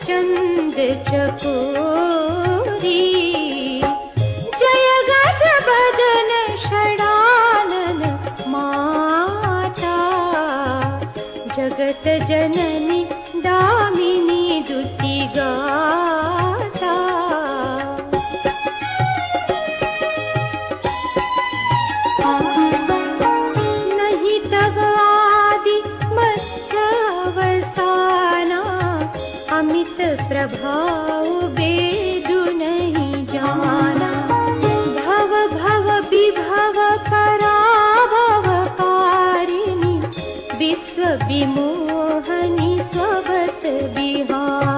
चंद चकोरी। जय गज बदन षडानन माता, जगत जननी दामिनी दुति गाता। नहीं तब आदि मध्य अवसाना, अमित प्रभाव बेदु नहीं जाना। भव भव विभव पराभव कारिणी, विश्व विमोहनी स्वबस बिहार।